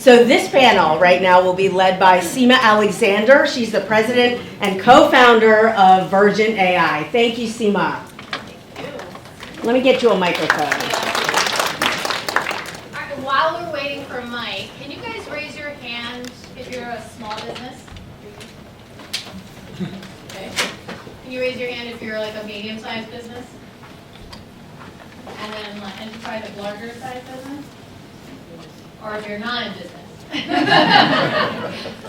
So this panel right now will be led by Seema Alexander. She's the president and co-founder of Vergent AI. Thank you, Seema. Let me get you a microphone. While we're waiting for Mike, can you guys raise your hand if you're a small business? Okay. Can you raise your hand if you're like a medium-sized business? And then like enterprise, a larger sized business? Or if you're not in business?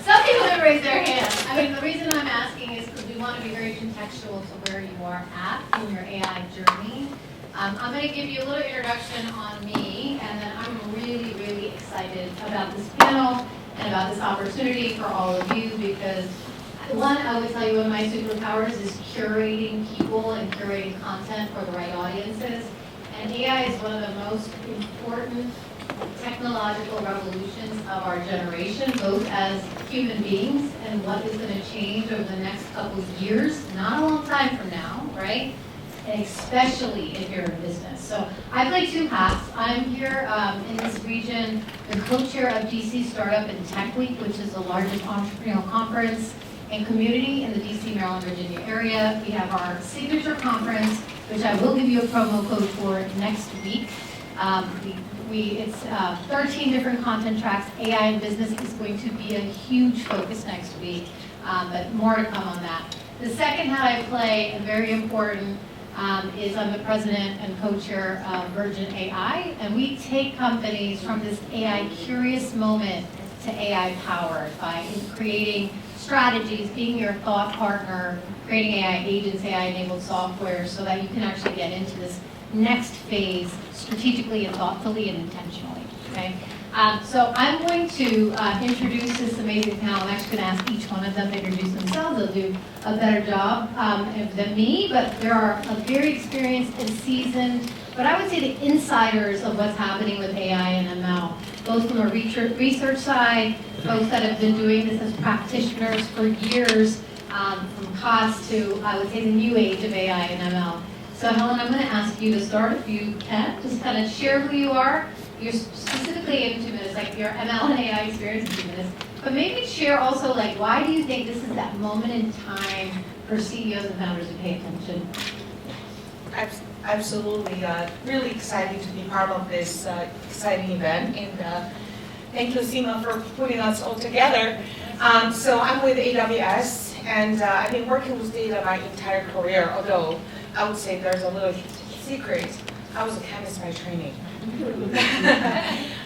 Some people didn't raise their hand. I mean, the reason I'm asking is because we want to be very contextual to where you are at in your AI journey. I'm going to give you a little introduction on me, and then I'm really, really excited about this panel and about this opportunity for all of you because, one, I would tell you one of my superpowers is curating people and curating content for the right audiences. And AI is one of the most important technological revolutions of our generation, both as human beings and what is going to change over the next couple of years, not a long time from now, right? And especially if you're in business. So I play two hats. I'm here in this region, the co-chair of DC Startup and Tech Week, which is the largest entrepreneurial conference and community in the DC, Maryland, Virginia area. We have our signature conference, which I will give you a promo code for next week. It's 13 different content tracks. AI in business is going to be a huge focus next week, but more to come on that. The second hat I play, and very important, is I'm the president and co-chair of Vergent AI, and we take companies from this AI curious moment to AI powered by creating strategies, being your thought partner, creating AI agents, AI enabled software so that you can actually get into this next phase strategically and thoughtfully and intentionally, okay? So I'm going to introduce this amazing panel. I'm actually going to ask each one of them to introduce themselves. They'll do a better job than me, but there are a very experienced and seasoned, but I would say the insiders of what's happening with AI and ML, both from a research side, folks that have been doing this as practitioners for years, from COTS to, I would say, the new age of AI and ML. So Helen, I'm going to ask you to start, if you can, just kind of share who you are. You're specifically in 2 minutes, like your ML and AI experience in 2 minutes. But maybe share also, like, why do you think this is that moment in time for CEOs and founders to pay attention? Absolutely. Really excited to be part of this exciting event. And thank you, Seema, for putting us all together. So I'm with AWS, and I've been working with data my entire career, although I would say there's a little secret. I was a chemist by training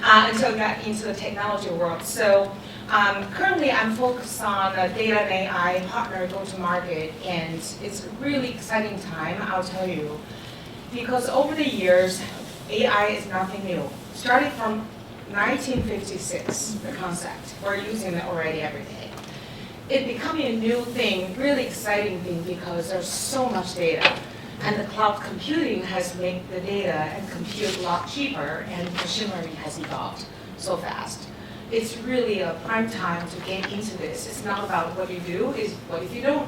until I got into the technology world. So currently I'm focused on data and AI partner go-to-market, and it's a really exciting time, I'll tell you, because over the years, AI is nothing new. Starting from 1956, the concept, we're using it already every day. It becoming a new thing, really exciting thing, because there's so much data. And the cloud computing has made the data and compute a lot cheaper, and machine learning has evolved so fast. It's really a prime time to get into this. It's not about what you do, it's what if you don't.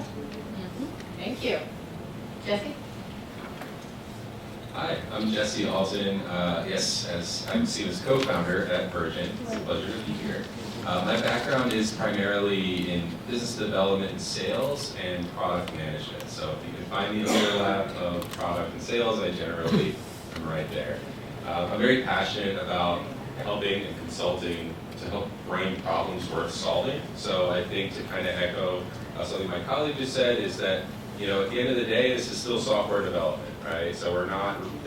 Thank you. Jesse? Hi, I'm Jesse Alton. Yes, as I'm Seema's co-founder at Vergent. It's a pleasure to be here. My background is primarily in business development and sales and product management. So if you can find the overlap of product and sales, I generally am right there. I'm very passionate about helping and consulting to help bring problems worth solving. So I think to kind of echo something my colleague just said is that, you know, at the end of the day, this is still software development, right? So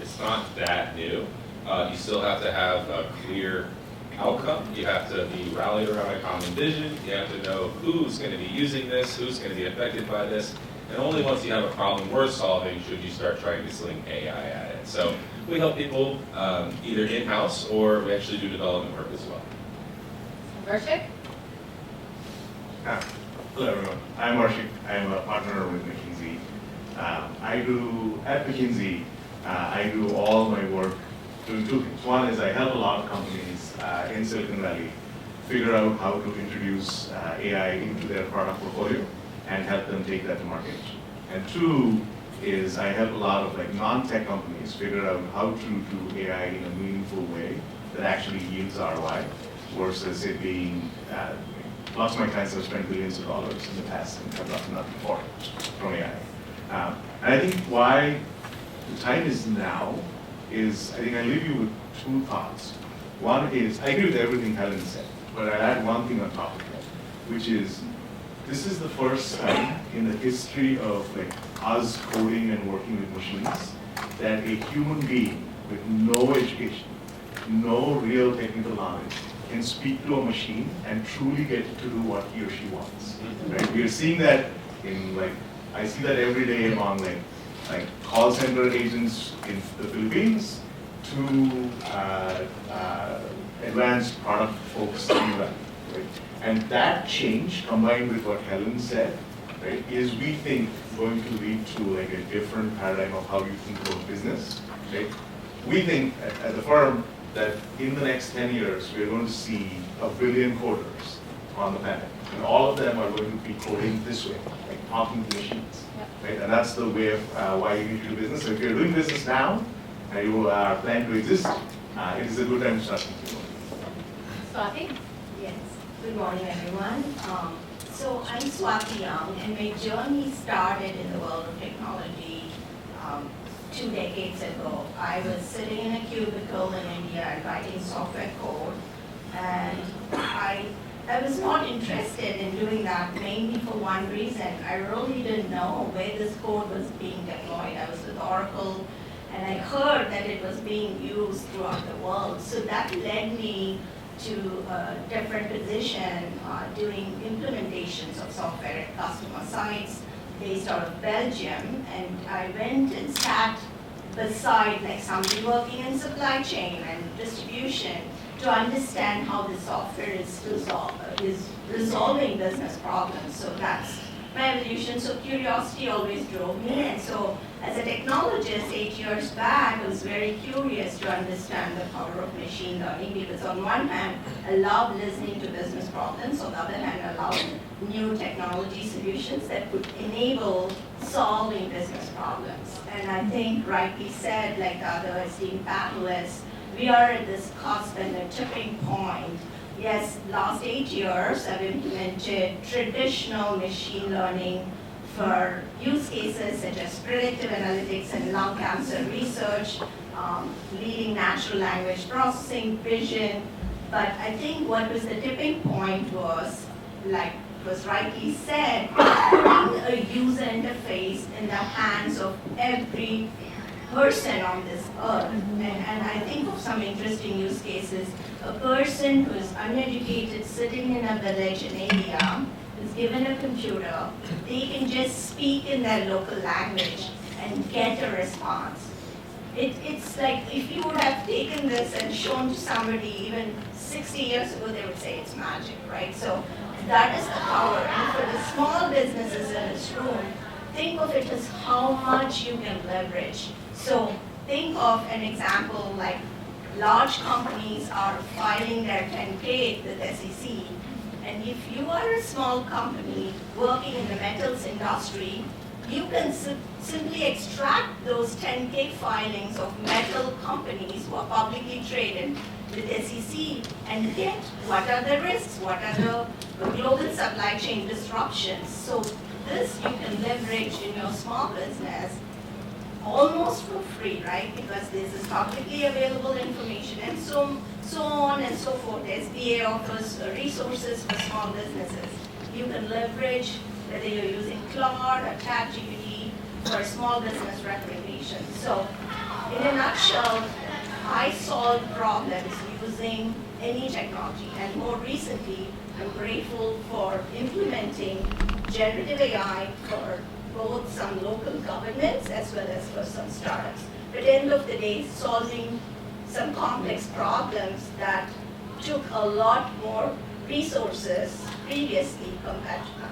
it's not that new. You still have to have a clear outcome. You have to be rallied around a common vision. You have to know who's going to be using this, who's going to be affected by this. And only once you have a problem worth solving should you start trying to sling AI at it. So we help people either in-house or we actually do development work as well. Varshik? Hello everyone, I'm Varshik. I'm a partner with McKinsey. At McKinsey, I do all my work doing two things. One is I help a lot of companies in Silicon Valley figure out how to introduce AI into their product portfolio and help them take that to market. And two is I help a lot of non-tech companies figure out how to do AI in a meaningful way that actually yields ROI. versus it being, lots of my clients have spent billions of dollars in the past and have gotten nothing for it from AI. And I think why the time is now is, I think I'll leave you with two thoughts. One is, I agree with everything Helen said, but I'll add one thing on top of that, which is, this is the first time in the history of like us coding and working with machines that a human being with no education, no real technical knowledge, can speak to a machine and truly get to do what he or she wants. Right? We are seeing that in like, I see that every day among like call center agents in the Philippines to advanced product folks in the right? And that change combined with what Helen said, right, is we think going to lead to like a different paradigm of how you think about business. Right? We think at the firm that in the next 10 years, we're going to see 1 billion coders on the planet. And all of them are going to be coding this way, like talking to machines. Yep. Right? And that's the way of why you need to do business. So if you're doing business now, and you plan to exist, it is a good time to start thinking about it. Swati? Yes, good morning everyone. So I'm Swati Young and my journey started in the world of technology 2 decades ago. I was sitting in a cubicle in India and writing software code, and I was not interested in doing that mainly for one reason. I really didn't know where this code was being deployed. I was with Oracle and I heard that it was being used throughout the world. So that led me to a different position doing implementations of software at customer sites based out of Belgium. And I went and sat beside like somebody working in supply chain and distribution to understand how the software is resolving business problems. So that's my evolution. So curiosity always drove me. And so as a technologist 8 years back, I was very curious to understand the power of machine learning, because on one hand, I love listening to business problems. On the other hand, I love new technology solutions that could enable solving business problems. And I think rightly said, like the other esteemed panelists, we are at this cusp and a tipping point. Yes, last 8 years, I've implemented traditional machine learning for use cases such as predictive analytics and lung cancer research, leading natural language processing, vision. But I think what was the tipping point was, like was rightly said, putting a user interface in the hands of every person on this earth. And I think of some interesting use cases. A person who is uneducated sitting in a village in India is given a computer, they can just speak in their local language and get a response. It's like if you would have taken this and shown to somebody even 60 years ago, they would say it's magic, right? So that is the power. And for the small businesses in this room, think of it as how much you can leverage. So think of an example like large companies are filing their 10K with SEC. And if you are a small company working in the metals industry, you can simply extract those 10K filings of metal companies who are publicly traded with SEC and get what are the risks, what are the global supply chain disruptions. So this you can leverage in your small business almost for free, right? Because this is publicly available information and so on and so forth. SBA offers resources for small businesses. You can leverage whether you're using Claude or ChatGPT for small business recommendations. So in a nutshell, I solve problems using any technology. And more recently, I'm grateful for implementing generative AI for both some local governments as well as for some startups. But at the end of the day, solving some complex problems that took a lot more resources previously compared to now.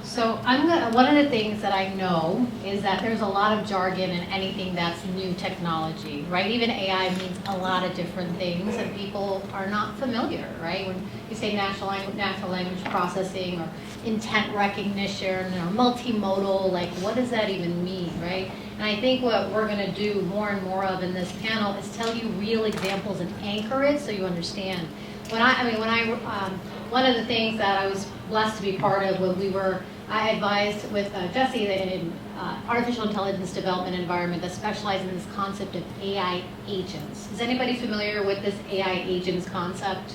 So one of the things that I know is that there's a lot of jargon in anything that's new technology, right? Even AI means a lot of different things and people are not familiar, right? When you say natural language processing or intent recognition or multimodal, like what does that even mean, right? And I think what we're gonna do more and more of in this panel is tell you real examples and anchor it so you understand. One of the things that I was blessed to be part of when I advised with Jesse in artificial intelligence development environment that specializes in this concept of AI agents. Is anybody familiar with this AI agents concept?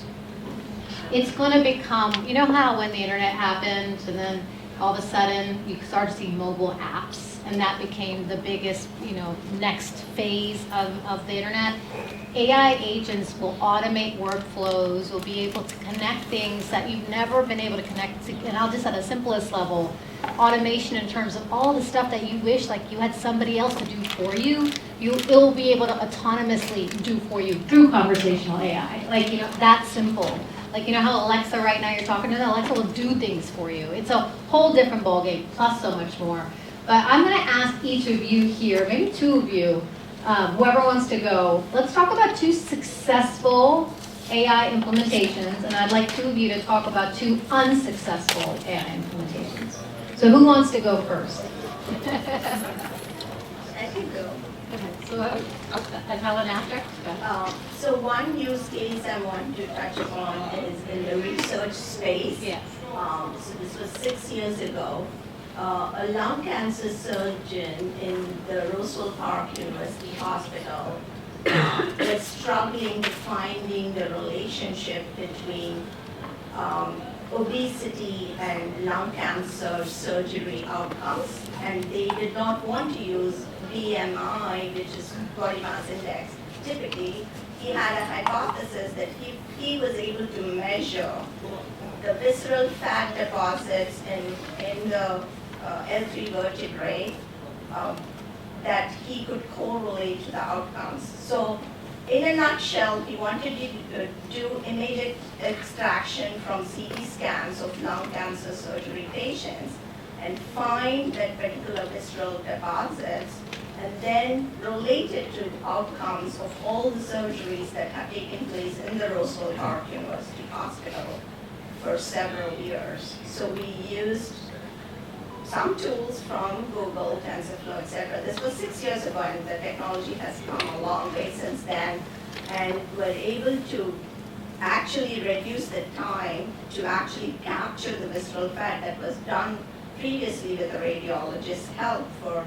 It's going to become, you know how when the internet happened and then all of a sudden you start to see mobile apps and that became the biggest, next phase of the internet? AI agents will automate workflows, will be able to connect things that you've never been able to connect to, and I'll just at a simplest level, automation in terms of all the stuff that you wish like you had somebody else to do for you, it'll be able to autonomously do for you through conversational AI. That's simple. How Alexa right now you're talking to them, Alexa will do things for you. It's a whole different ballgame, plus so much more. But I'm going to ask each of you here, maybe two of you, whoever wants to go, let's talk about 2 successful AI implementations, and I'd like 2 of you to talk about 2 unsuccessful AI implementations. So who wants to go first? I can go. So, and Helen after? So one use case I want to touch upon is in the research space. Yes. So this was 6 years ago. A lung cancer surgeon in the Roswell Park University Hospital was struggling with finding the relationship between obesity and lung cancer surgery outcomes, and they did not want to use BMI, which is body mass index. Typically, he had a hypothesis that he was able to measure the visceral fat deposits in the L3 vertebrae that he could correlate to the outcomes. So in a nutshell, he wanted to do image extraction from CT scans of lung cancer surgery patients and find that particular visceral deposits and then relate it to outcomes of all the surgeries that have taken place in the Roswell Park University Hospital for several years. So we used some tools from Google, TensorFlow, etc. This was 6 years ago, and the technology has come a long way since then, and we're able to actually reduce the time to actually capture the visceral fat that was done previously with a radiologist's help for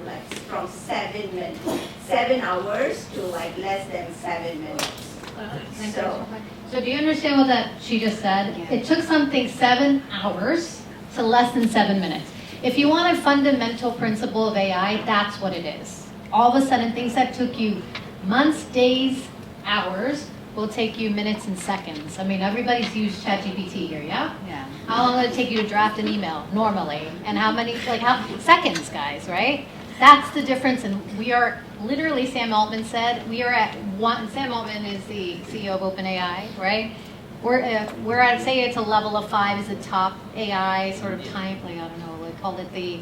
from 7 hours to less than 7 minutes. So do you understand what she just said? Yeah. It took something 7 hours to less than 7 minutes. If you want a fundamental principle of AI, that's what it is. All of a sudden, things that took you months, days, hours will take you minutes and seconds. I mean, everybody's used ChatGPT here, yeah? Yeah. How long will it take you to draft an email normally? And how seconds, guys, right? That's the difference. And we are literally, Sam Altman said, we are at one. Sam Altman is the CEO of OpenAI, right? We're at, say it's a level of 5 is the top AI sort of time, I don't know, they called it the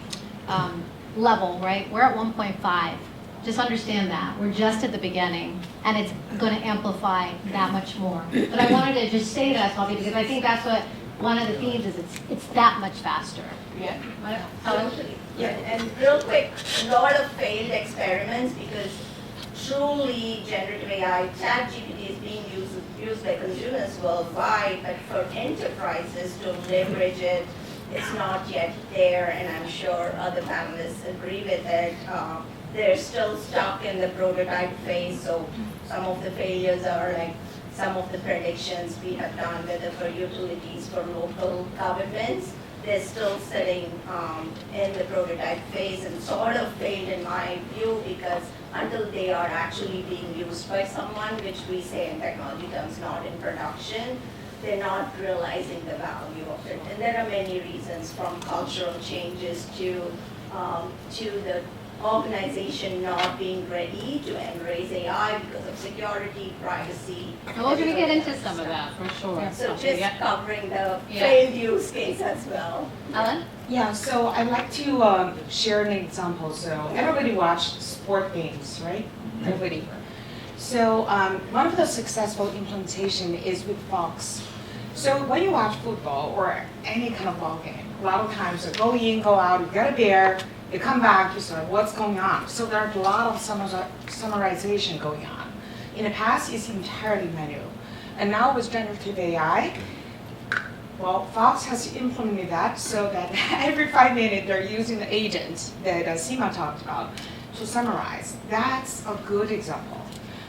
level, right? We're at 1.5. Just understand that. We're just at the beginning, and it's going to amplify that much more. But I wanted to just say that, Bobby, because I think that's what one of the themes is. It's that much faster. Yeah. Helen? Yeah, and real quick, a lot of failed experiments because truly generative AI, ChatGPT is being used by consumers worldwide, but for enterprises to leverage it, it's not yet there, and I'm sure other panelists agree with it. They're still stuck in the prototype phase, so some of the failures are like some of the predictions we have done, whether for utilities, for local governments, they're still sitting in the prototype phase and sort of failed in my view because until they are actually being used by someone, which we say in technology terms not in production, they're not realizing the value of it. And there are many reasons, from cultural changes to the organization not being ready to embrace AI because of security, privacy. Well, we're going to get into some of that for sure. So just covering the failed use case as well. Ellen? Yeah, so I'd like to share an example. So everybody watched sport games, right? Everybody. So one of the successful implementation is with Fox. So when you watch football or any kind of ball game, a lot of times you go in, go out, you get a beer, you come back, you say, what's going on? So there's a lot of summarization going on. In the past, it's entirely manual. And now with generative AI, well, Fox has implemented that so that every 5 minutes they're using the agent that Seema talked about to summarize. That's a good example.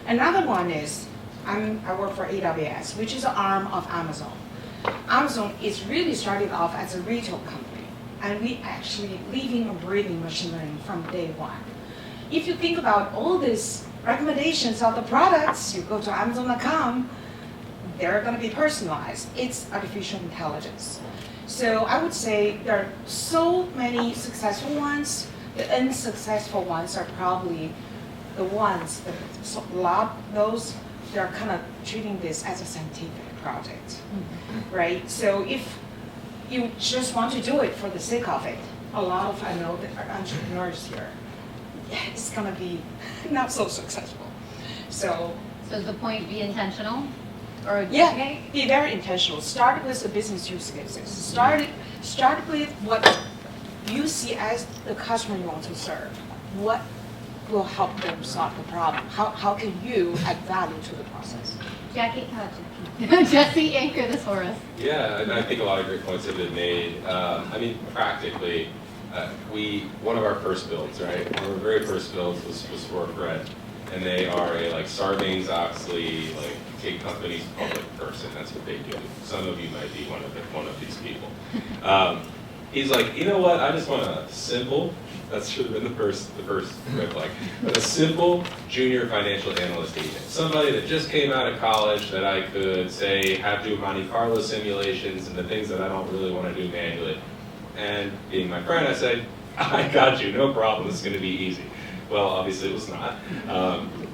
Another one is, I work for AWS, which is an arm of Amazon. Amazon is really started off as a retail company, and we actually living and breathing machine learning from day one. If you think about all these recommendations of the products, you go to Amazon.com, they're going to be personalized. It's artificial intelligence. So I would say there are so many successful ones. The unsuccessful ones are probably the ones that those they're kind of treating this as a scientific project, right? So if you just want to do it for the sake of it, a lot of I know that are entrepreneurs here, it's going to be not so successful. So is the point be intentional? Or yeah, be very intentional. Start with the business use cases. Start with what you see as the customer you want to serve. What will help them solve the problem? How can you add value to the process? Jackie, Jesse, anchor this for us. Yeah, and I think a lot of great points have been made. I mean, practically, one of our first builds, right? One of our very first builds was for Fred, and they are a like Sarbanes-Oxley, like take companies public person. That's what they do. Some of you might be one of these people. He's like, you know what? I just want a simple. That should have been the first red flag. But a simple junior financial analyst agent, somebody that just came out of college that I could say have do Monte Carlo simulations and the things that I don't really want to do manually. And being my friend, I said, I got you, no problem. This is going to be easy. Well, obviously it was not.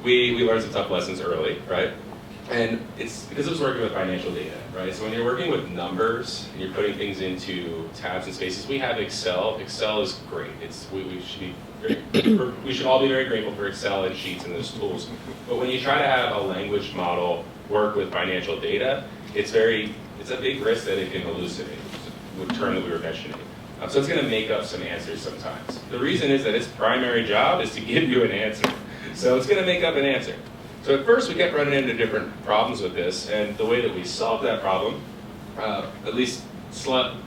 We learned some tough lessons early, right? And it's because it was working with financial data, right? So when you're working with numbers and you're putting things into tabs and spaces, we have Excel. Excel is great. We should all be very grateful for Excel and Sheets and those tools. But when you try to have a language model work with financial data, it's a big risk that it can hallucinate, the term that we were mentioning. So it's going to make up some answers sometimes. The reason is that its primary job is to give you an answer. So it's going to make up an answer. So at first we kept running into different problems with this, and the way that we solved that problem, at least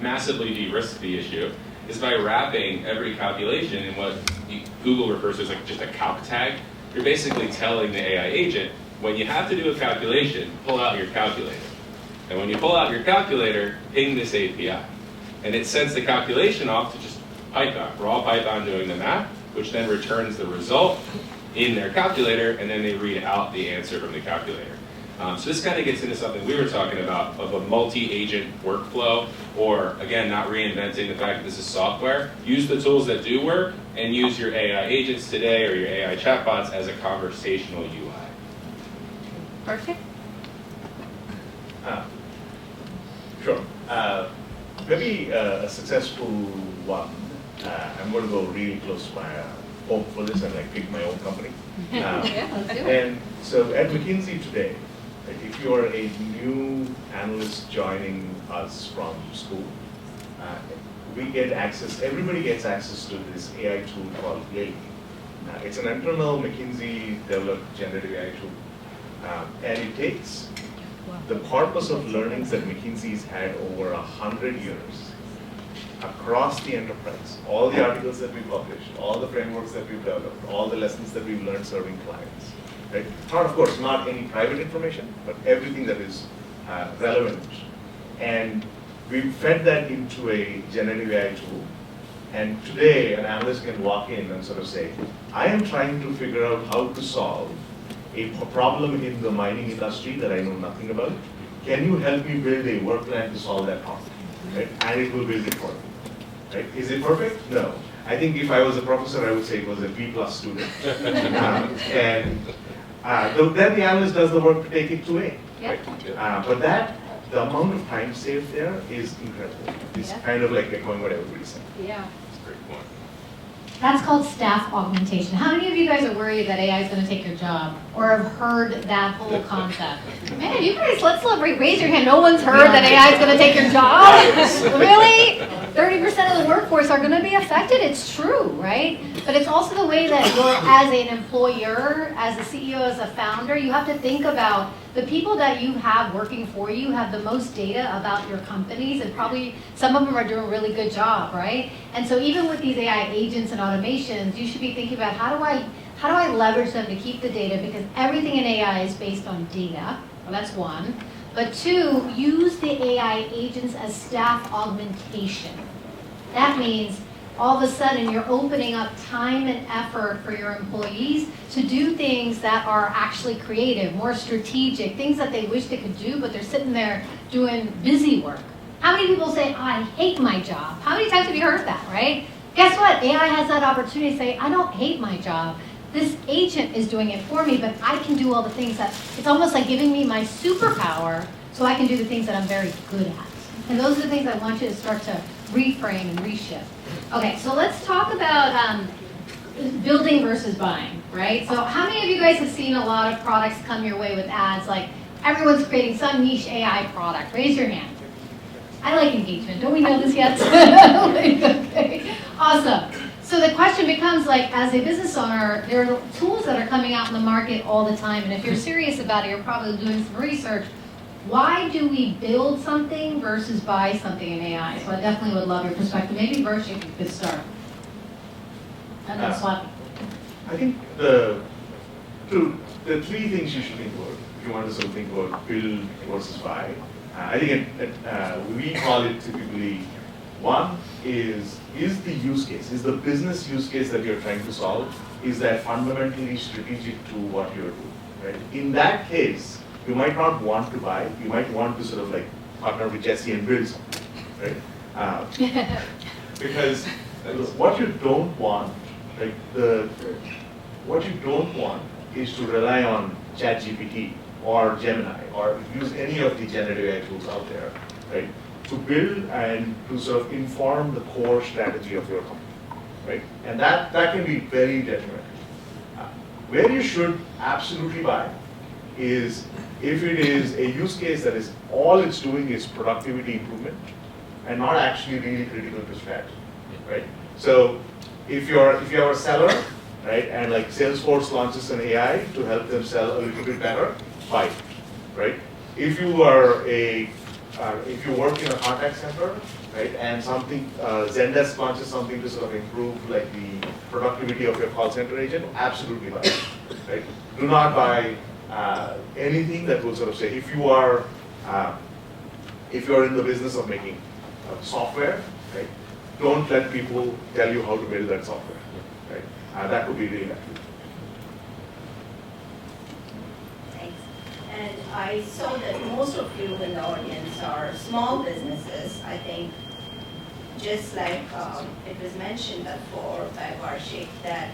massively de-risked the issue, is by wrapping every calculation in what Google refers to as like just a calc tag. You're basically telling the AI agent, when you have to do a calculation, pull out your calculator. And when you pull out your calculator, ping this API. And it sends the calculation off to just Python, raw Python doing the math, which then returns the result in their calculator, and then they read out the answer from the calculator. So this kind of gets into something we were talking about of a multi-agent workflow, or again, not reinventing the fact that this is software. Use the tools that do work, and use your AI agents today or your AI chatbots as a conversational UI. Perfect. Sure. Maybe a successful one. I'm going to go really close to my home for this and like pick my own company. Yeah, let's do it. And so at McKinsey today, like, if you are a new analyst joining us from school, we get access, everybody gets access to this AI tool called Lily. It's an internal McKinsey developed generative AI tool. And it takes the corpus of learnings that McKinsey's had over 100 years across the enterprise, all the articles that we published, all the frameworks that we've developed, all the lessons that we've learned serving clients. Right? Not, of course, not any private information, but everything that is relevant. And we've fed that into a generative AI tool. And today, an analyst can walk in and sort of say, I am trying to figure out how to solve a problem in the mining industry that I know nothing about. Can you help me build a work plan to solve that problem? Right? And it will build it for me. Right? Is it perfect? No. I think if I was a professor, I would say it was a B+ student. Then the analyst does the work to take it to A. Yep. Right? But the amount of time saved there is incredible. It's kind of like echoing what everybody said. Yeah. That's a great point. That's called staff augmentation. How many of you guys are worried that AI is going to take your job, or have heard that whole concept? Man, you guys, raise your hand. No one's heard that AI is going to take your job? Really? 30% of the the workforce are gonna be affected, it's true, right? But it's also the way that you're, as an employer, as a CEO, as a founder, you have to think about the people that you have working for you have the most data about your companies, and probably some of them are doing a really good job, right? And so even with these AI agents and automations, you should be thinking about how do I leverage them to keep the data, because everything in AI is based on data. Well, that's one. But two, use the AI agents as staff augmentation. That means all of a sudden you're opening up time and effort for your employees to do things that are actually creative, more strategic, things that they wish they could do, but they're sitting there doing busy work. How many people say, oh, I hate my job? How many times have you heard that, right? Guess what? AI has that opportunity to say, I don't hate my job. This agent is doing it for me, but I can do all the things that, it's almost like giving me my superpower so I can do the things that I'm very good at. And those are the things I want you to start to reframe and reshift. Okay, so let's talk about building versus buying, right? So how many of you guys have seen a lot of products come your way with ads, like everyone's creating some niche AI product? Raise your hand. I like engagement. Don't we know this yet? Okay, awesome. So the question becomes, like, as a business owner, there are tools that are coming out in the market all the time, and if you're serious about it, you're probably doing some research. Why do we build something versus buy something in AI? So I definitely would love your perspective. Maybe Varshik, you could start. And then Swati. I think the three things you should think about if you want to sort of think about build versus buy. I think we call it typically, one is the use case, is the business use case that you're trying to solve, is that fundamentally strategic to what you're doing, right? In that case, you might not want to buy, you might want to sort of like partner with Jesse and build something, right? Because what you don't want, like what you don't want is to rely on ChatGPT or Gemini or use any of the generative AI tools out there, right? To build and to sort of inform the core strategy of your company, right? And that can be very detrimental. Where you should absolutely buy is if it is a use case that is all it's doing is productivity improvement and not actually really critical to strategy, right? So if you have a seller, right, and like Salesforce launches an AI to help them sell a little bit better, buy it, right? If you work in a contact center, right, and something Zendesk launches something to sort of improve like the productivity of your call center agent, absolutely buy it, right? Do not buy anything that will sort of say if you are in the business of making software, right? Don't let people tell you how to build that software, right? That would be really helpful. Thanks. And I saw that most of you in the audience are small businesses. I think just like it was mentioned before by Varshik, that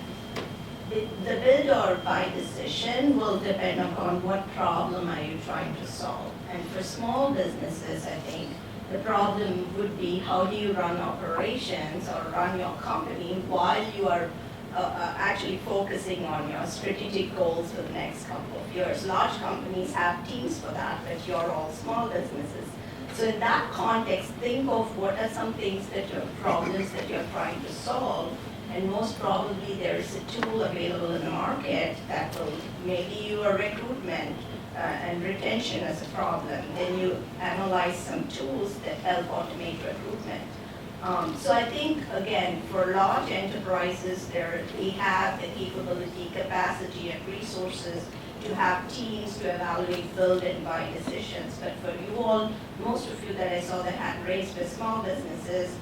the build or buy decision will depend upon what problem are you trying to solve. And for small businesses, I think the problem would be how do you run operations or run your company while you are actually focusing on your strategic goals for the next couple of years. Large companies have teams for that, but you're all small businesses. So in that context, think of what are some things that your problems that you're trying to solve. And most probably there is a tool available in the market that will maybe your recruitment and retention as a problem. Then you analyze some tools that help automate recruitment. So I think, again, for large enterprises, they have the capability, capacity, and resources to have teams to evaluate, build, and buy decisions. But for you all, most of you that I saw that had raised with small businesses,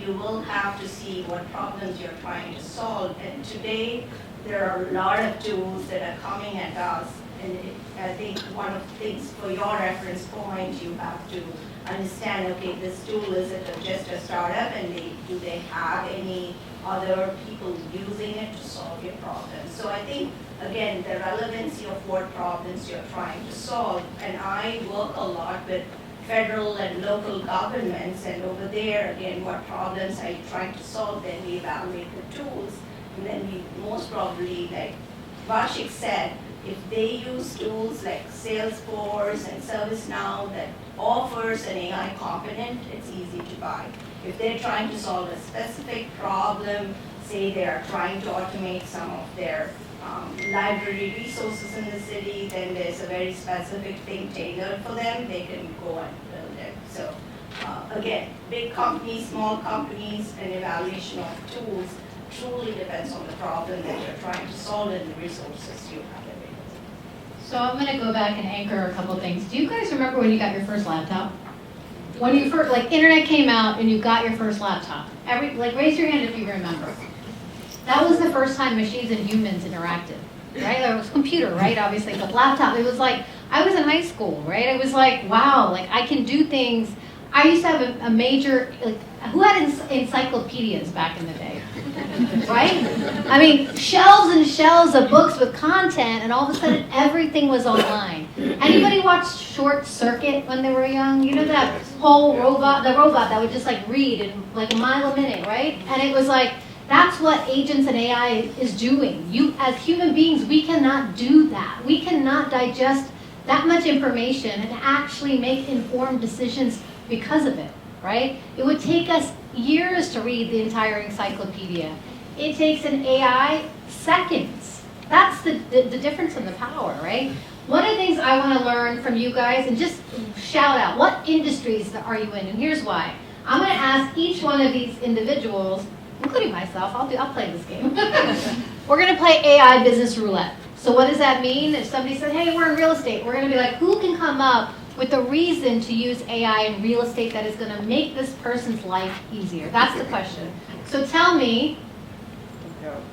you will have to see what problems you're trying to solve. And today, there are a lot of tools that are coming at us. And I think one of the things for your reference point, you have to understand, okay, this tool is just a startup, and do they have any other people using it to solve your problems? So I think, again, the relevancy of what problems you're trying to solve, and I work a lot with federal and local governments, and over there, again, what problems are you trying to solve? Then we evaluate the tools, and then we most probably, like Varshik said, If they use tools like Salesforce and ServiceNow that offers an AI component, it's easy to buy. If they're trying to solve a specific problem, say they are trying to automate some of their library resources in the city, then there's a very specific thing tailored for them, they can go and build it. So again, big companies, small companies, an evaluation of tools truly depends on the problem that you're trying to solve and the resources you have available. So I'm gonna go back and anchor a couple things. Do you guys remember when you got your first laptop? When you first, like, internet came out and you got your first laptop? Raise your hand if you remember. That was the first time machines and humans interacted, right? There was computer, right? Obviously, but laptop, it was like, I was in high school, right? It was like, wow, like I can do things. I used to have a major, like, who had encyclopedias back in the day? Right? I mean, shelves and shelves of books with content, and all of a sudden everything was online. Anybody watched Short Circuit when they were young? You know that whole robot, the robot that would just like read in like a mile a minute, right? And it was like, that's what agents and AI is doing. You, as human beings, we cannot do that. We cannot digest that much information and actually make informed decisions because of it, right? It would take us years to read the entire encyclopedia. It takes an AI seconds. That's the difference in the power, right? One of the things I want to learn from you guys, and just shout out, what industries are you in? And here's why. I'm going to ask each one of these individuals, including myself, I'll play this game. We're going to play AI business roulette. So what does that mean? If somebody said, hey, we're in real estate, we're going to be like, who can come up with a reason to use AI in real estate that is going to make this person's life easier? That's the question. So tell me,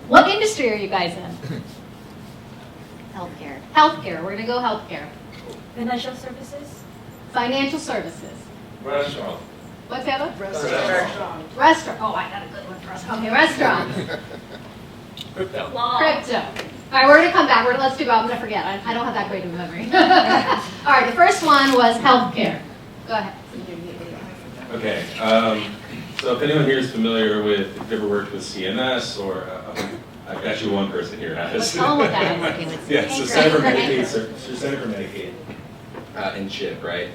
what industry are you guys in? Healthcare. Healthcare. We're going to go healthcare. Financial services? Financial services. Restaurant. What's the other? Restaurant. Restaurant. Oh, I got a good one for us. Okay, restaurant. Crypto. Crypto. All right, we're going to come back. Let's do it. I'm going to forget. I don't have that great of a memory. All right, the first one was healthcare. Go ahead. Okay, so if anyone here is familiar with, if you've ever worked with CMS, or I bet you one person here has. Let's tell them what that is. Yeah, so Center for Medicaid, and CHIP, right?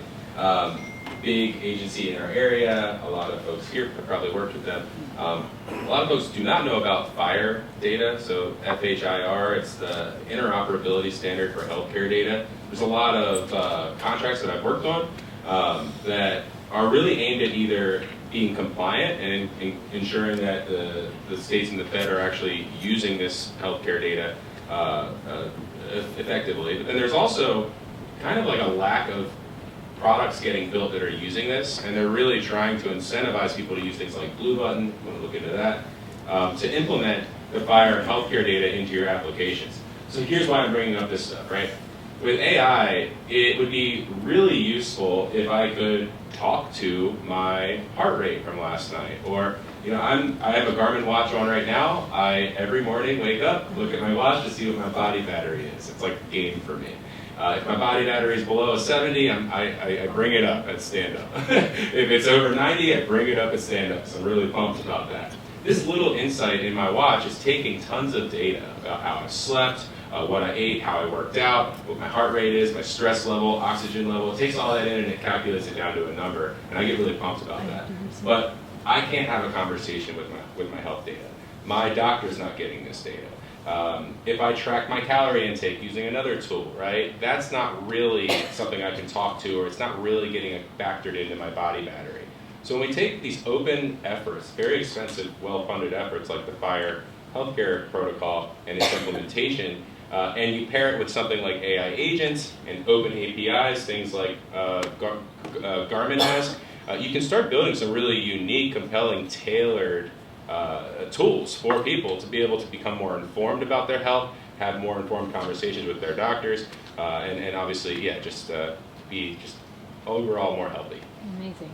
Big agency in our area. A lot of folks here have probably worked with them. A lot of folks do not know about FHIR data. So FHIR, it's the interoperability standard for healthcare data. There's a lot of contracts that I've worked on that are really aimed at either being compliant and ensuring that the states and the Fed are actually using this healthcare data effectively. But then there's also kind of like a lack of products getting built that are using this, and they're really trying to incentivize people to use things like Blue Button, I'm going to look into that, to implement the FHIR healthcare data into your applications. So here's why I'm bringing up this stuff, right? With AI, it would be really useful if I could talk to my heart rate from last night, or I have a Garmin watch on right now. I every morning wake up, look at my watch to see what my body battery is. It's like a game for me. If my body battery is below 70, I bring it up at stand-up. If it's over 90, I bring it up at stand-up. So I'm really pumped about that. This little insight in my watch is taking tons of data about how I slept, what I ate, how I worked out, what my heart rate is, my stress level, oxygen level. It takes all that in and it calculates it down to a number, and I get really pumped about that. But I can't have a conversation with my health data. My doctor's not getting this data. If I track my calorie intake using another tool, right, that's not really something I can talk to, or it's not really getting factored into my body battery. So when we take these open efforts, very expensive, well-funded efforts like the FHIR healthcare protocol and its implementation, and you pair it with something like AI agents and open APIs, things like Garmin has, you can start building some really unique, compelling, tailored tools for people to be able to become more informed about their health, have more informed conversations with their doctors, and obviously, yeah, just be just overall more healthy. Amazing.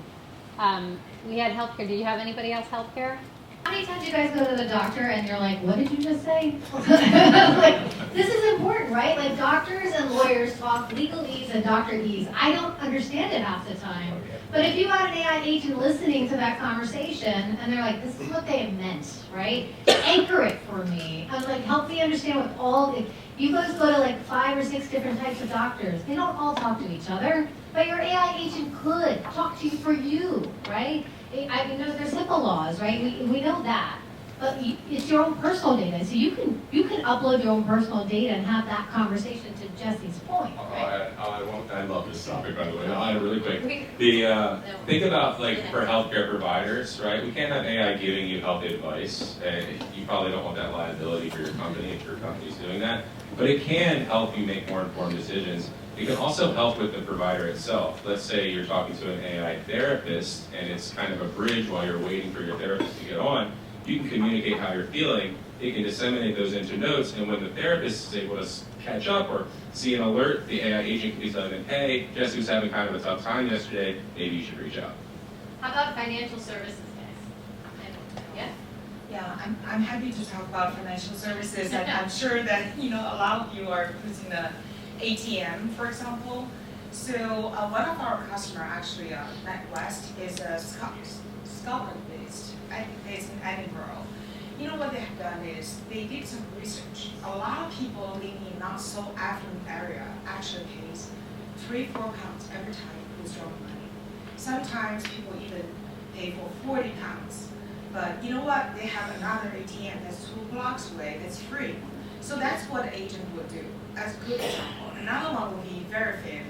We had healthcare. Do you have anybody else healthcare? How many times do you guys go to the doctor and you're like, what did you just say? Like, this is important, right? Like, doctors and lawyers talk legalese and doctorese. I don't understand it half the time. But if you had an AI agent listening to that conversation and they're like, this is what they meant, right? Anchor it for me. I was like, help me understand what all, if you guys go to like 5 or 6 different types of doctors, they don't all talk to each other, but your AI agent could talk to you for you, right? I mean, there's HIPAA laws, right? We know that. But it's your own personal data, so you can upload your own personal data and have that conversation to Jesse's point, right? I love this topic, by the way. I'll add it really quick. Think about like for healthcare providers, right? We can't have AI giving you health advice. You probably don't want that liability for your company if your company's doing that. But it can help you make more informed decisions. It can also help with the provider itself. Let's say you're talking to an AI therapist and it's kind of a bridge while you're waiting for your therapist to get on. You can communicate how you're feeling. It can disseminate those into notes, and when the therapist is able to catch up or see an alert, the AI agent can be telling them, hey, Jesse was having kind of a tough time yesterday, maybe you should reach out. How about financial services, guys? Yeah? Yeah, I'm happy to talk about financial services, and I'm sure that, a lot of you are using the ATM, for example. So one of our customer, actually, NatWest, is Scotland-based. I think based in Edinburgh. What they have done is they did some research. A lot of people living in not so affluent area actually pays 3-4 pounds every time you withdraw money. Sometimes people even pay for 40 pounds. But you know what? They have another ATM that's 2 blocks away that's free. So that's what an agent would do. That's a good example. Another one would be Verifin.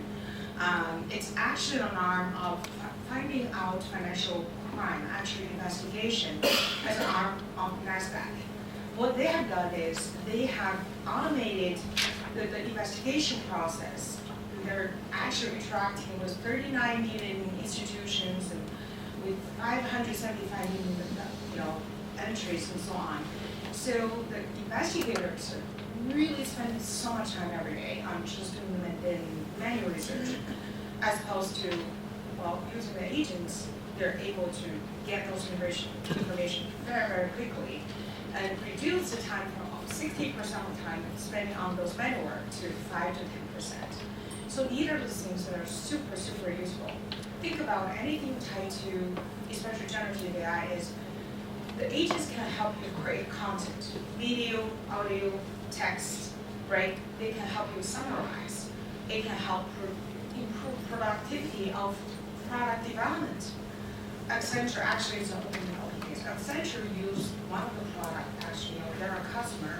It's actually an arm of finding out financial crime, actually investigation, as an arm of NASDAQ. What they have done is they have automated the investigation process. They're actually interacting with 39 million institutions and with 575 million entries and so on. So the investigators are really spending so much time every day on just doing the manual research, as opposed to, using the agents, they're able to get those information very, very quickly and reduce the time from 60% of the time spending on those manual work to 5 to 10%. So either of those things that are super, super useful. Think about anything tied to, especially generative AI, is the agents can help you create content, video, audio, text, right? They can help you summarize. It can help improve productivity of product development. Accenture actually is an open case. Accenture used one of the products, actually, they're a customer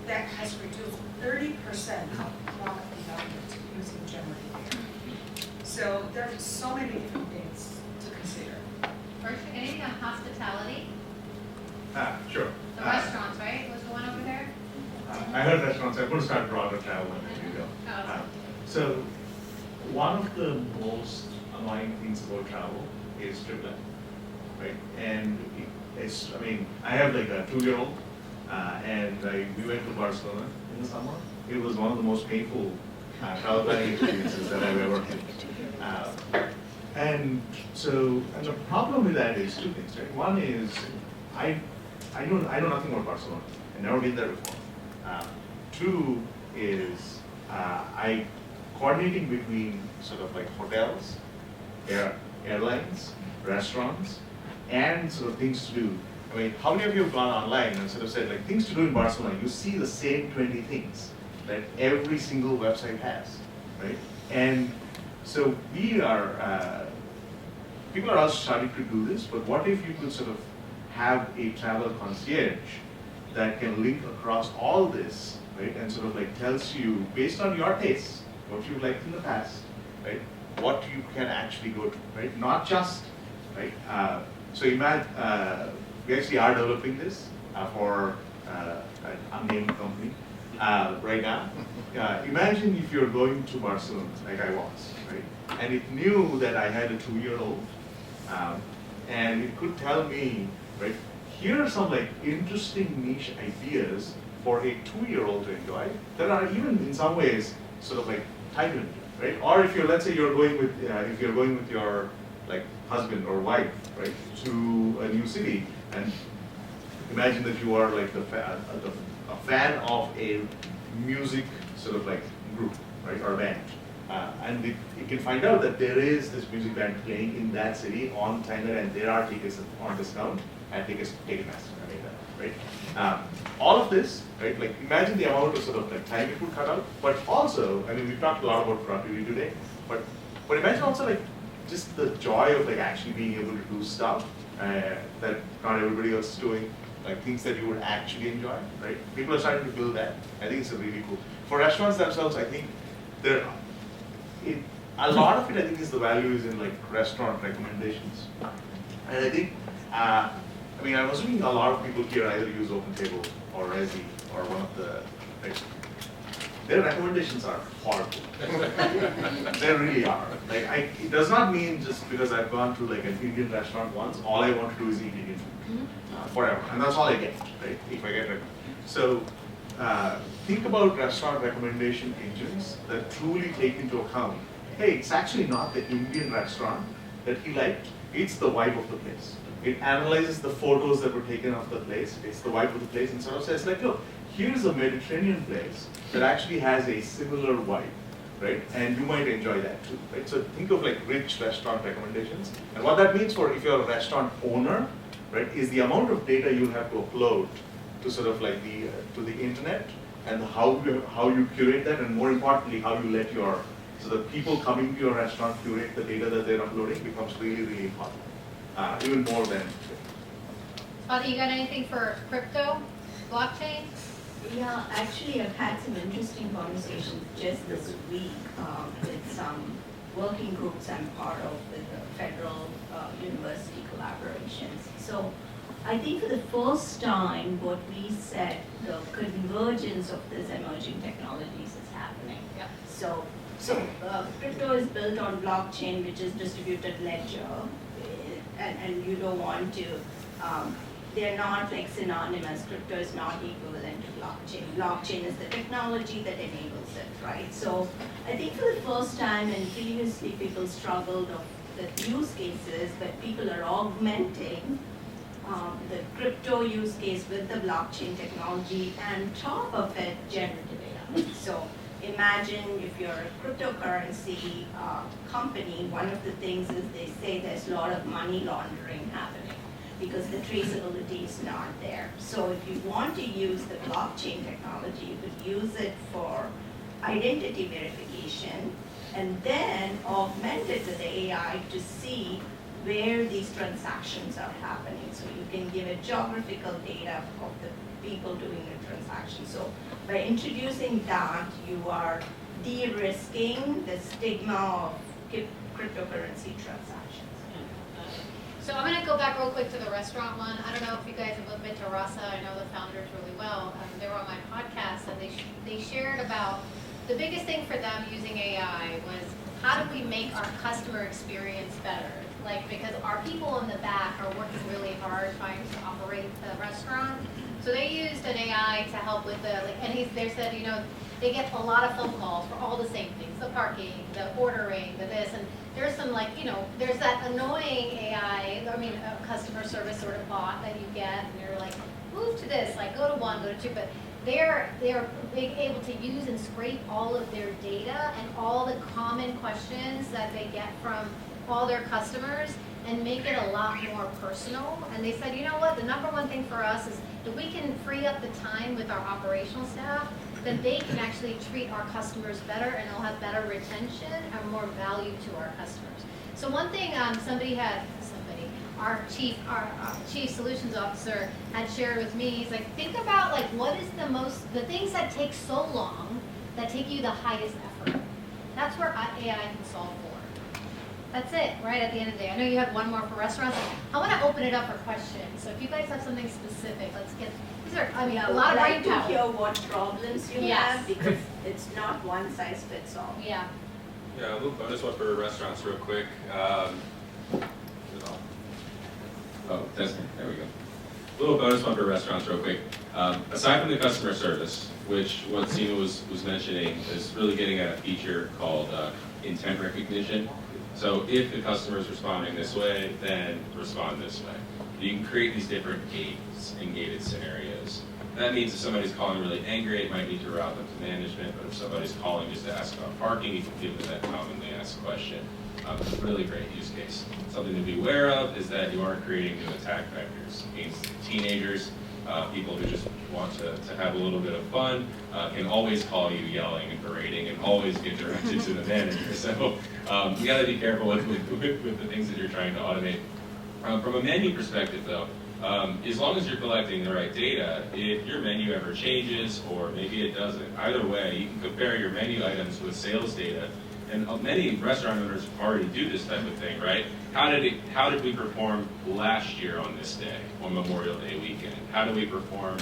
that has reduced 30% of product development using generative AI. So there's so many different things to consider. First, anything on hospitality? Sure. The restaurants, right? Was the one over there? I heard restaurants. I'm going to start broader travel and you go. Oh. So one of the most annoying things about travel is triplet, right? And I have like a 2-year-old, and we went to Barcelona in the summer. It was one of the most painful travel planning experiences that I've ever had. And the problem with that is 2 things, right? One is I know nothing about Barcelona. I've never been there before. 2 is coordinating between sort of like hotels, airlines, restaurants, and sort of things to do. I mean, how many of you have gone online and sort of said like things to do in Barcelona? You see the same 20 things that every single website has, right? And so people are also starting to do this, but what if you could sort of have a travel concierge that can link across all this, right? And sort of like tells you, based on your tastes, what you've liked in the past, right? What you can actually go to, right? Not just, right? So imagine, we actually are developing this for an unnamed company right now. Imagine if you're going to Barcelona, like I was, right? And it knew that I had a 2-year-old, and it could tell me, right? Here are some like interesting niche ideas for a 2-year-old to enjoy that are even in some ways sort of like tied to it, right? Or if let's say you're going with, if you're going with your like husband or wife, right, to a new city, and imagine that you are like a fan of a music sort of like group, right, or band, and it can find out that there is this music band playing in that city on Tinder, and there are tickets on discount, and tickets taken as right? All of this, right? Like imagine the amount of sort of like time it would cut out, but also, I mean, we've talked a lot about productivity today, but imagine also like just the joy of like actually being able to do stuff that not everybody else is doing, like things that you would actually enjoy, right? People are starting to build that. I think it's a really cool. For restaurants themselves, I think a lot of it, I think, is the value is in like restaurant recommendations, and I think. I mean, I'm assuming a lot of people here either use OpenTable or Resi or one of the, like, their recommendations are horrible. They really are. Like, it does not mean just because I've gone to like an Indian restaurant once, all I want to do is eat Indian food forever, and that's all I get, right? If I get it. So think about restaurant recommendation engines that truly take into account, hey, it's actually not the Indian restaurant that he liked, it's the vibe of the place. It analyzes the photos that were taken of the place, it's the vibe of the place, and sort of says like, look, here's a Mediterranean place that actually has a similar vibe, right? And you might enjoy that too, right? So think of like rich restaurant recommendations. And what that means for if you're a restaurant owner, right, is the amount of data you'll have to upload to sort of like to the internet, and how you curate that, and more importantly, how you let your, so the people coming to your restaurant curate the data that they're uploading becomes really, really important. Even more than. Swati, you got anything for crypto, blockchain? Yeah, actually, I've had some interesting conversations just this week with some working groups I'm part of with the federal university collaborations. So I think for the first time, what we said, the convergence of these emerging technologies is happening. Yep. So crypto is built on blockchain, which is distributed ledger, and you don't want to, they're not like synonymous. Crypto is not equivalent to blockchain. Blockchain is the technology that enables it, right? So I think for the first time, and previously people struggled with use cases, but people are augmenting the crypto use case with the blockchain technology, and top of it, generative AI. So imagine if you're a cryptocurrency company, one of the things is they say there's a lot of money laundering happening because the traceability is not there. So if you want to use the blockchain technology, you could use it for identity verification and then augment it with the AI to see where these transactions are happening. So you can give it geographical data of the people doing the transaction. So by introducing that, you are de-risking the stigma of cryptocurrency transactions. So I'm going to go back real quick to the restaurant one. I don't know if you guys have been to Rasa. I know the founders really well. They were on my podcast, and they shared about the biggest thing for them using AI was how do we make our customer experience better? Like, because our people in the back are working really hard trying to operate the restaurant. So they used an AI to help with the, like, and they said, you know, they get a lot of phone calls for all the same things, the parking, the ordering, the this, and there's some like, you know, there's that annoying AI, I mean, customer service sort of bot that you get, and you're like, move to this, like go to one, go to two, but they're being able to use and scrape all of their data and all the common questions that they get from all their customers and make it a lot more personal. And they said, you know what, the number one thing for us is if we can free up the time with our operational staff, then they can actually treat our customers better and they'll have better retention and more value to our customers. So one thing our chief solutions officer had shared with me, he's like, think about like what is the things that take so long that take you the highest effort. That's where AI can solve for. That's it, right at the end of the day. I know you have one more for restaurants. I want to open it up for questions. So if you guys have something specific, let's get, these are, I mean, a lot of brain power. I'd like to hear what problems you Yes. have because it's not one size fits all. Yeah. Yeah, a little bonus one for restaurants real quick. Oh, there we go. A little bonus one for restaurants real quick. Aside from the customer service, which what Seema was mentioning, is really getting a feature called intent recognition. So if the customer is responding this way, then respond this way. You can create these different gates and gated scenarios. That means if somebody's calling really angry, it might need to route them to management, but if somebody's calling just to ask about parking, you can give them that commonly asked question. It's a really great use case. Something to be aware of is that you aren't creating new attack vectors. It means teenagers, people who just want to have a little bit of fun, can always call you yelling and berating and always get directed to the manager. So you got to be careful with the things that you're trying to automate. From a menu perspective, though, as long as you're collecting the right data, if your menu ever changes or maybe it doesn't, either way, you can compare your menu items with sales data. And many restaurant owners already do this type of thing, right? How did we perform last year on this day, on Memorial Day weekend? How do we perform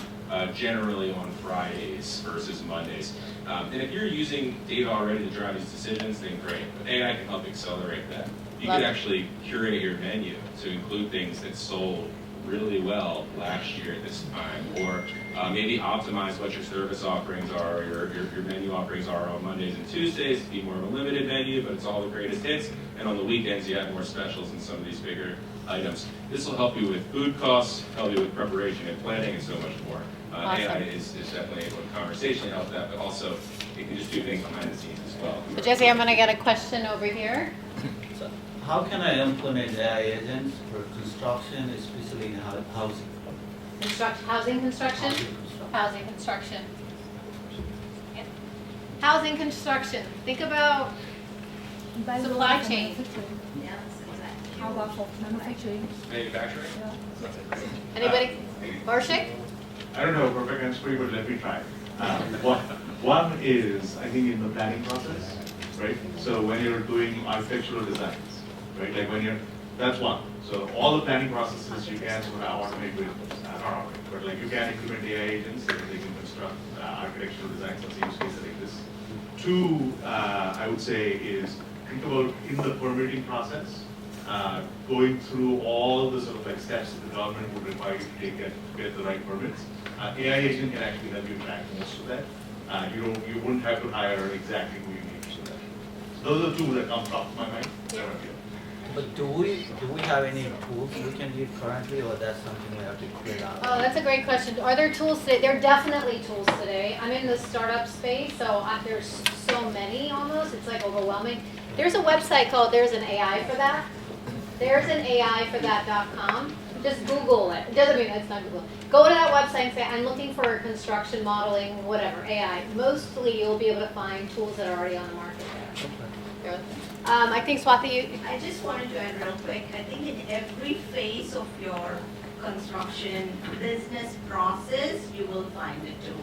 generally on Fridays versus Mondays? And if you're using data already to drive these decisions, then great. But AI can help accelerate that. You can actually curate your menu to include things that sold really well last year at this time, or maybe optimize what your service offerings are, your menu offerings are on Mondays and Tuesdays, be more of a limited menu, but it's all the greatest hits, and on the weekends you have more specials in some of these bigger items. This will help you with food costs, help you with preparation and planning, and so much more. Awesome. AI is definitely able to conversationally help that, but also it can just do things behind the scenes as well. So Jesse, I'm gonna get a question over here. So how can I implement AI agents for construction, especially in housing? Housing construction? Housing construction. Yeah. Housing construction, think about supply chain. Yeah, that's exactly. How about for manufacturing? Manufacturing? Anybody? Varshik? I don't know perfect answer for you, but let me try. One is, I think, in the planning process, right? So when you're doing architectural designs, right? Like when you're, that's one. So all the planning processes you can sort of automate with, not automate, but like you can implement AI agents so that they can construct architectural designs of use cases like this. Two, I would say, is think about in the permitting process, going through all the sort of like steps that the government would require you to take to get the right permits. AI agent can actually help you track most of that. You wouldn't have to hire exactly who you need to do that. So those are the two that come top of my mind. But do we have any tools we can use currently, or that's something we have to create out? Oh, that's a great question. Are there tools today? There are definitely tools today. I'm in the startup space, so there's so many almost, it's like overwhelming. There's a website called There's an AI for That. There's an AI for that.com. Just Google it. It doesn't mean it's not Google. Go to that website and say, I'm looking for construction modeling, whatever, AI. Mostly you'll be able to find tools that are already on the market there. I think Swati, you, I just wanted to add real quick, I think in every phase of your construction business process, you will find it too.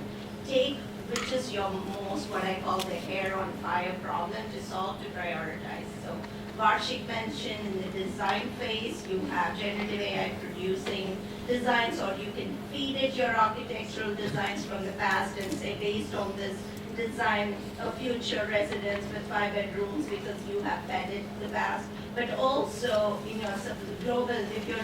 Take which is your most, what I call the hair on fire problem to solve, to prioritize. So Varshik mentioned in the design phase, you have generative AI producing designs, or you can feed it your architectural designs from the past and say, based on this design a future residence with 5 bedrooms because you have vetted the past, but also in your global, if you're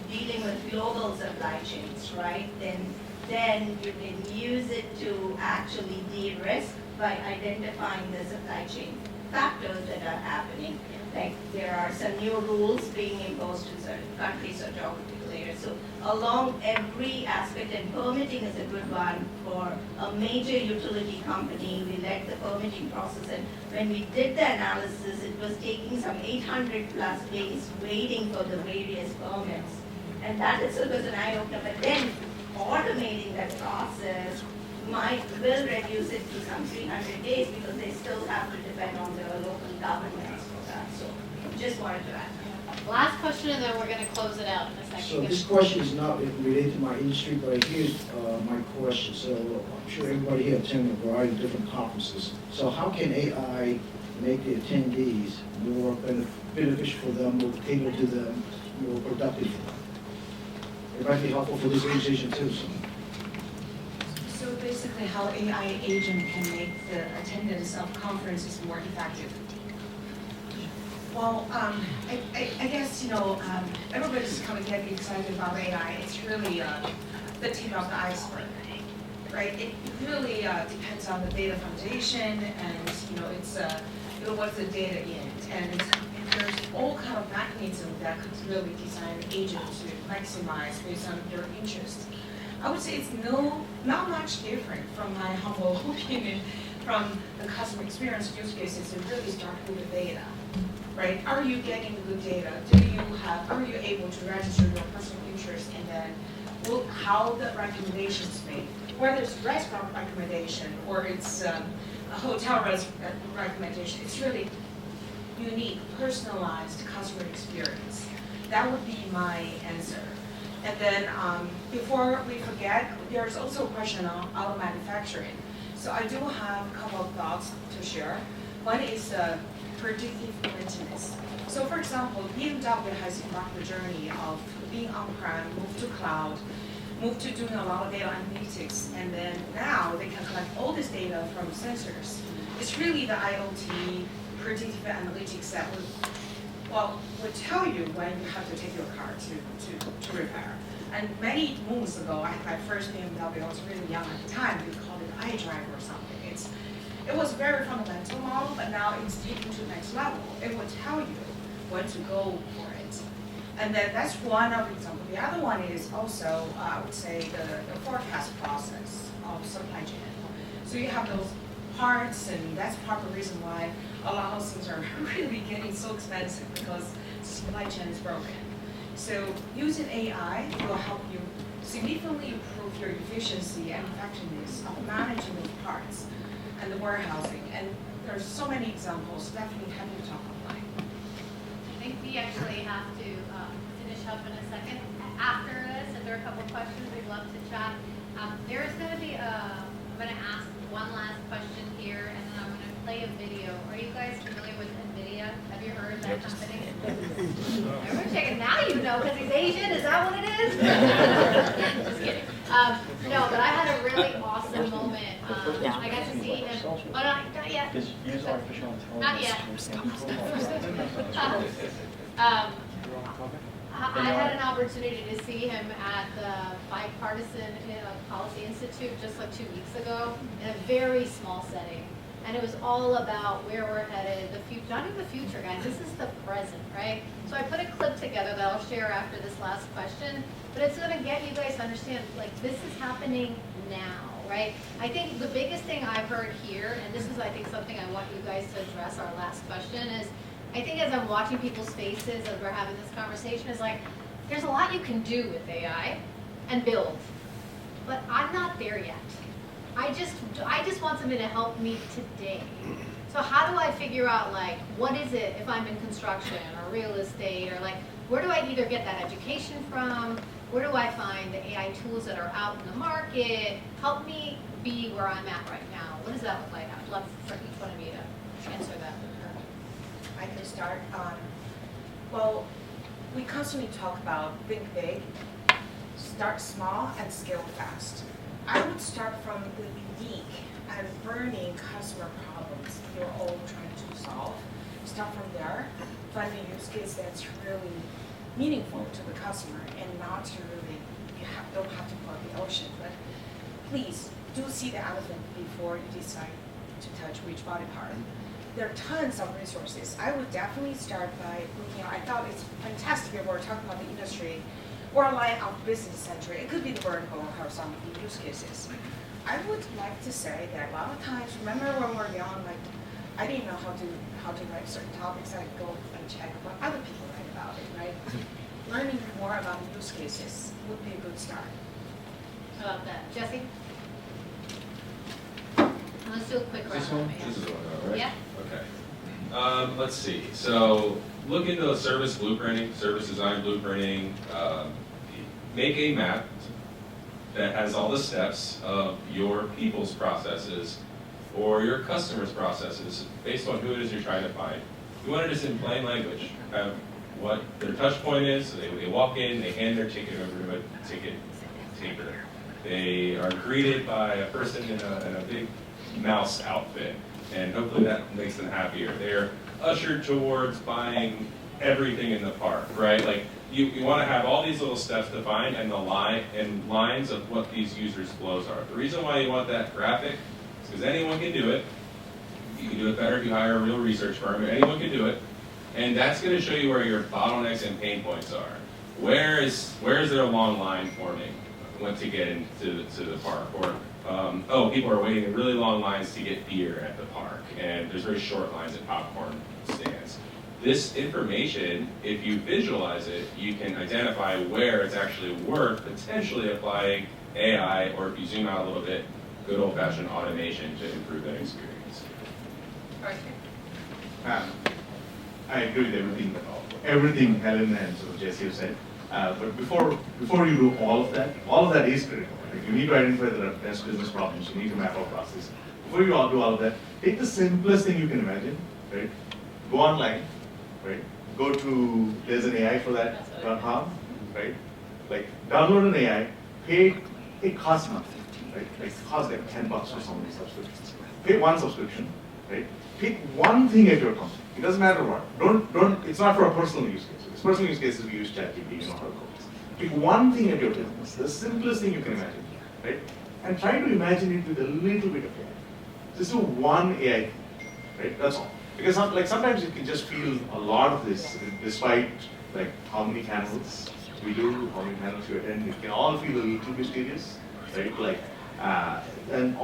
dealing with global supply chains, right, then you can use it to actually de-risk by identifying the supply chain factors that are happening. Like there are some new rules being imposed in certain countries or geographical areas. So along every aspect, and permitting is a good one for a major utility company. We led the permitting process, and when we did the analysis, it was taking some 800 plus days waiting for the various permits. And that itself was an eye-opener. But then automating that process will reduce it to some 300 days because they still have to depend on their local governments for that. So just wanted to add. last question and then we're going to close it out in a second. So this question is not related to my industry, but here's my question. So I'm sure everybody here attended a variety of different conferences. So how can AI make the attendees more beneficial for them, more tailored to them, more productive for them? It might be helpful for this organization too. So basically how AI agent can make the attendance of conferences more effective. Well, I guess, everybody's kind of getting excited about AI. It's really the tip of the iceberg, right? It really depends on the data foundation and, it's what's the data in. And there's all kind of mechanisms that could really design an agent to maximize based on their interest. I would say it's not much different from my humble opinion from the customer experience use cases. It really starts with the data, right? Are you getting good data? Are you able to register your personal interest, and then how the recommendations made, whether it's restaurant recommendation or it's a hotel recommendation, it's really unique, personalized customer experience. That would be my answer. And then before we forget, there's also a question on auto manufacturing. So I do have a couple of thoughts to share. One is predictive maintenance. So for example, BMW has embarked the journey of being on-prem, move to cloud, move to doing a lot of data analytics, and then now they can collect all this data from sensors. It's really the IoT predictive analytics that would tell you when you have to take your car to repair. And many moons ago, I had my first BMW. I was really young at the time. We called it iDrive or something. It was a very fundamental model, but now it's taken to the next level. It will tell you when to go for it. And then that's one of the examples. The other one is also, I would say, the forecast process of supply chain. So you have those parts, and that's part of the reason why a lot of things are really getting so expensive, because supply chain is broken. So using AI will help you significantly improve your efficiency and effectiveness of managing those parts and the warehousing. And there's so many examples. Definitely happy to talk offline. I think we actually have to finish up in a second. After this, if there are a couple of questions, we'd love to chat. There's going to be I'm going to ask one last question here, and then I'm going to play a video. Are you guys familiar with NVIDIA? Have you heard of that company? Everyone's checking. Now you know, because he's Asian. Is that what it is? Just kidding. No, but I had a really awesome moment. I got to see him. Oh, no, not yet. Use artificial intelligence. Not yet. I had an opportunity to see him at the Bipartisan Policy Institute just like 2 weeks ago in a very small setting. And it was all about where we're headed, the future, not even the future, guys, this is the present, right? So I put a clip together that I'll share after this last question, but it's gonna get you guys to understand, like, this is happening now, right? I think the biggest thing I've heard here, and this is, I think, something I want you guys to address our last question, is I think as I'm watching people's faces as we're having this conversation, is like, there's a lot you can do with AI and build, but I'm not there yet. I just want somebody to help me today. So how do I figure out, like, what is it if I'm in construction or real estate, or like, where do I either get that education from? Where do I find the AI tools that are out in the market? Help me be where I'm at right now. What does that look like? I'd love for each one of you to answer that. I can start. Well, we constantly talk about think big, start small, and scale fast. I would start from the unique and burning customer problems you're all trying to solve. Start from there, find a use case that's really meaningful to the customer, and not to really, don't have to flood the ocean, but please do see the elephant before you decide to touch which body part. There are tons of resources. I would definitely start by looking at, I thought it's fantastic if we're talking about the industry or a line of business centric. It could be the vertical or some of the use cases. I would like to say that a lot of times, remember when we were young, like, I didn't know how to write certain topics. I'd go and check what other people write about it, right? Learning more about use cases would be a good start. How about that? Jesse? Let's do a quick round. This one? This is one, right? Yeah. Okay. Let's see. So look into service blueprinting, service design blueprinting. Make a map that has all the steps of your people's processes or your customers' processes based on who it is you're trying to find. You want it just in plain language. Have what their touch point is. So they walk in, they hand their ticket over to a ticket taker. They are greeted by a person in a big mouse outfit, and hopefully that makes them happier. They're ushered towards buying everything in the park, right? Like you want to have all these little steps defined and lines of what these users' flows are. The reason why you want that graphic is because anyone can do it. You can do it better if you hire a real research firm. Anyone can do it, And that's going to show you where your bottlenecks and pain points are. Where is there a long line forming once you get into the park? Or, oh, people are waiting in really long lines to get beer at the park, and there's very short lines at popcorn stands. This information, if you visualize it, you can identify where it's actually worth potentially applying AI, or if you zoom out a little bit, good old-fashioned automation to improve that experience. I agree with everything Helen and so Jesse have said. But before you do all of that is critical. Right? You need to identify the best business problems. You need to map out process. Before you do all of that, take the simplest thing you can imagine. Right? Go online. Right? Go to there's an AI for that.com. Right? Like download an AI. Pay it costs nothing. Right? Like it costs like $10 for some of these subscriptions. Pay one subscription. Right? Pick one thing at your company. It doesn't matter what. Don't. It's not for a personal use case. It's personal use cases we use ChatGPT, you know how it goes. Pick one thing at your business, the simplest thing you can imagine, right? And try to imagine it with a little bit of AI. Just do one AI, right? That's all. Because sometimes you can just feel a lot of this, despite like how many panels we do, how many panels you attend. It can all feel a little mysterious, right? Like, and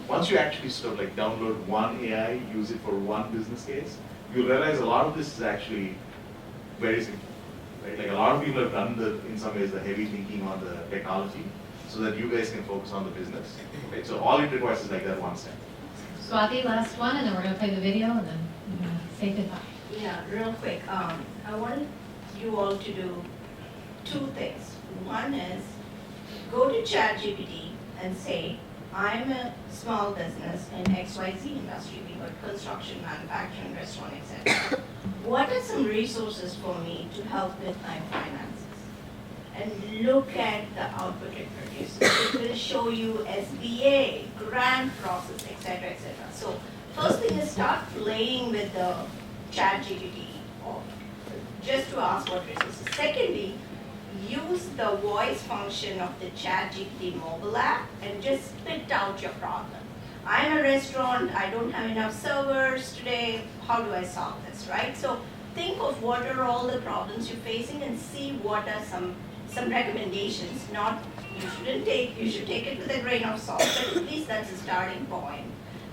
once you actually sort of like download one AI, use it for one business case, you'll realize a lot of this is actually very simple, right? Like a lot of people have done in some ways, the heavy thinking on the technology, so that you guys can focus on the business. Right? So all it requires is like that one step. Swati, last one, and then we're going to play the video, and then we're going to say goodbye. Yeah, real quick. I want you all to do two things. One is go to ChatGPT and say, I'm a small business in XYZ industry, we got construction, manufacturing, restaurant, etc. What are some resources for me to help with my finances? And look at the output it produces. It will show you SBA, grant process, etc., etc. So first thing is start playing with the ChatGPT, or just to ask what resources. Secondly, use the voice function of the ChatGPT mobile app and just spit out your problem. I'm a restaurant, I don't have enough servers today, how do I solve this, right? So think of what are all the problems you're facing and see what are some recommendations. Not, you should take it with a grain of salt, but at least that's a starting point,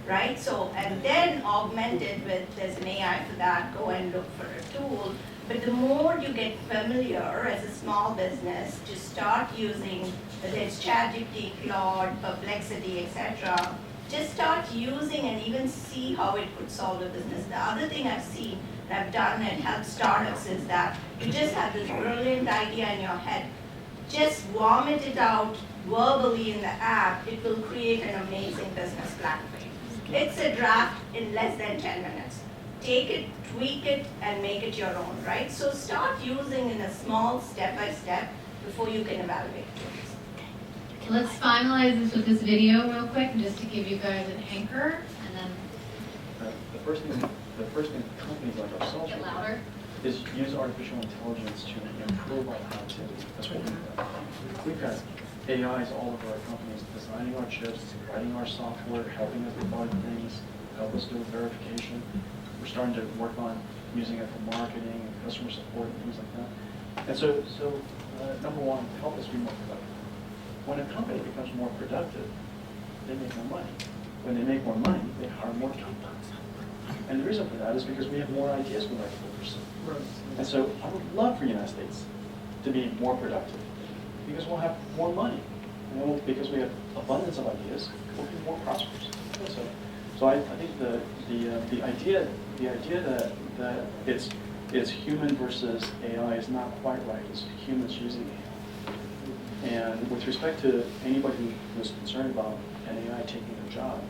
right? So, and then augment it with, there's an AI for that, go and look for a tool. But the more you get familiar as a small business to start using, whether it's ChatGPT, Claude, Perplexity, etc., just start using and even see how it could solve a business. The other thing I've seen and I've done and helped startups is that you just have this brilliant idea in your head, just vomit it out verbally in the app, it will create an amazing business plan for you. It's a draft in less than 10 minutes. Take it, tweak it, and make it your own, right? So start using in a small step-by-step before you can evaluate tools. Let's finalize this with this video real quick, just to give you guys an anchor, and then The first thing companies like ourselves get should louder. do is use artificial intelligence to improve our productivity. That's what we've done. We've got AIs all over our companies, designing our chips, writing our software, helping us debug things, help us do verification. We're starting to work on using it for marketing and customer support and things like that. And so number one, help us be more productive. When a company becomes more productive, they make more money. When they make more money, they hire more people. And the reason for that is because we have more ideas we like to pursue. And so I would love for the United States to be more productive because we'll have more money. And because we have abundance of ideas, we'll be more prosperous. So I think the idea that it's human versus AI is not quite right. It's humans using AI. And with respect to anybody who's concerned about an AI taking their job,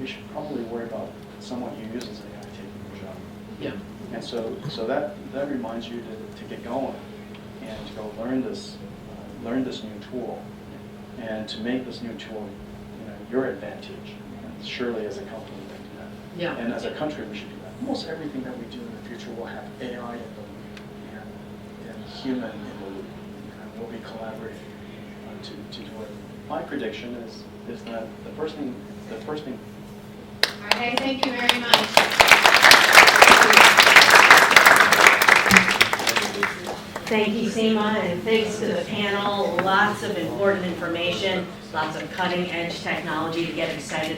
we should probably worry about someone who uses AI taking their job. Yeah. And so that reminds you to get going and to go learn this new tool, and to make this new tool, your advantage. And surely, as a company, we can do that. Yeah. And as a country, we should do that. Almost everything that we do in the future will have AI in the loop and human in the loop, and we'll be collaborating to do it. My prediction is that the first thing. All right, thank you very much. Thank you, Seema, and thanks to the panel. Lots of important information, lots of cutting edge technology to get excited